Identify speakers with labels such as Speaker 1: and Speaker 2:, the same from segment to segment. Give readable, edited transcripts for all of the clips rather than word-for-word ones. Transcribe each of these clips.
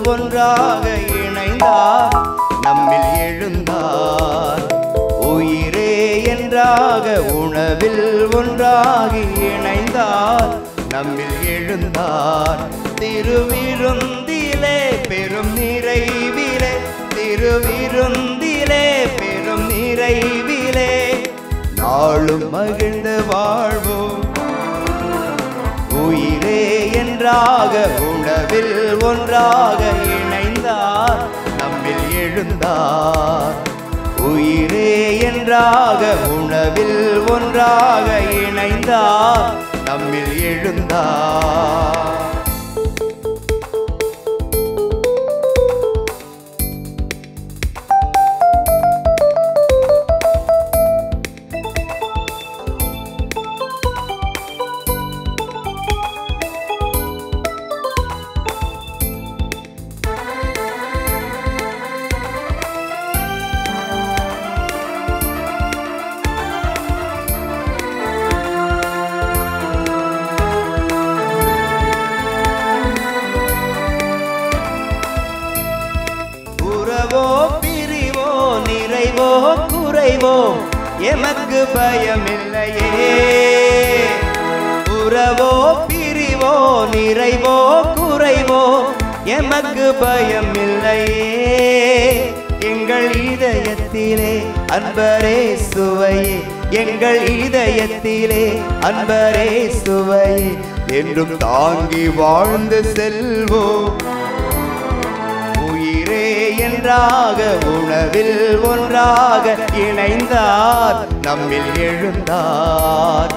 Speaker 1: ஒன்றாக இணைந்தார் நம்மில் எழுந்தார் உயிரே என்றாக உணவில் ஒன்றாகி இணைந்தார் நம்மில் எழுந்தார் திருவிருந்திலே பெரும் நிறைவிலே திருவிருந்திலே பெரும் நிறைவிலே நாளும் மகிழ்ந்து வாழ்வோம் உயிரே என்றாக உணவில் ஒன்றாக இணைந்தார் நம்மில் எழுந்தார் உயிரே என்றாக உணவில் ஒன்றாக இணைந்தார் நம்மில் எழுந்தார் பிரிவோ நிறைவோ குறைவோ எமக்கு பயமில்லையே உறவோ பிரிவோ நிறைவோ குறைவோ எமக்கு பயமில்லையே எங்கள் இதயத்திலே அன்பரே சுவையே எங்கள் இதயத்திலே அன்பரே சுவையே என்றும் தாங்கி வாழ்ந்து செல்வோம் என்றாக உணவில் ஒன்றாக இணைந்தார் நம்மில் எழுந்தார்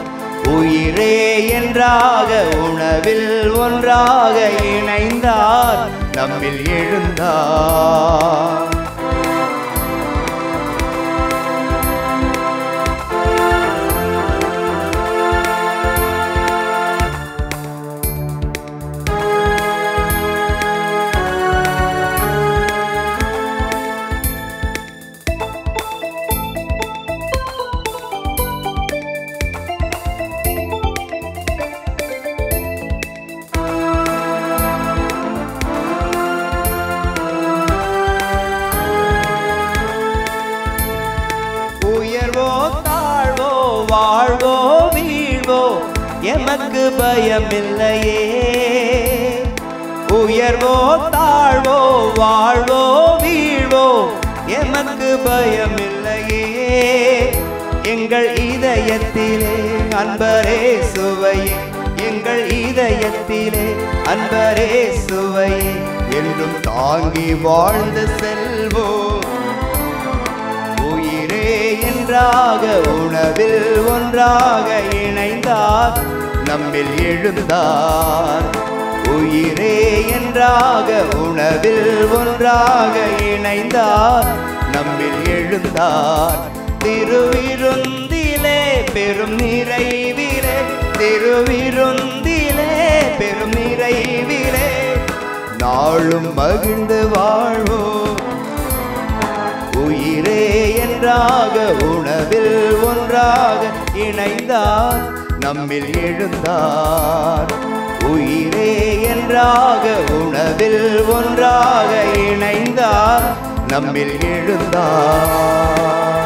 Speaker 1: உயிரே என்றாக உணவில் ஒன்றாக இணைந்தார் நம்மில் எழுந்தார் தாழ்வோ வாழ்வோ வீழ்வோ எமக்கு பயமில்லையே உயர்வோ தாழ்வோ வாழ்வோ வீழ்வோ எமக்கு பயமில்லையே எங்கள் இதயத்திலே அன்பரே சுவையே எங்கள் இதயத்திலே அன்பரே சுவையே என்றும் தாங்கி வாழ்ந்து செல்வோம் என்றாக உணவில் ஒன்றாக இணைந்தார் நம்மில் எழுந்தார் உயிரே என்றாக உணவில் ஒன்றாக இணைந்தார் நம்மில் எழுந்தார் திருவிருந்திலே பெரும் நிறைவிலே திருவிருந்திலே பெரும் நிறைவிலே நாளும் மகிழ்ந்து வாழ்வோம் உயிரே என்றாக உணவில் ஒன்றாக இணைந்தார் நம்மில் எழுந்தார் உயிரே என்றாக உணவில் ஒன்றாக இணைந்தார் நம்மில் எழுந்தார்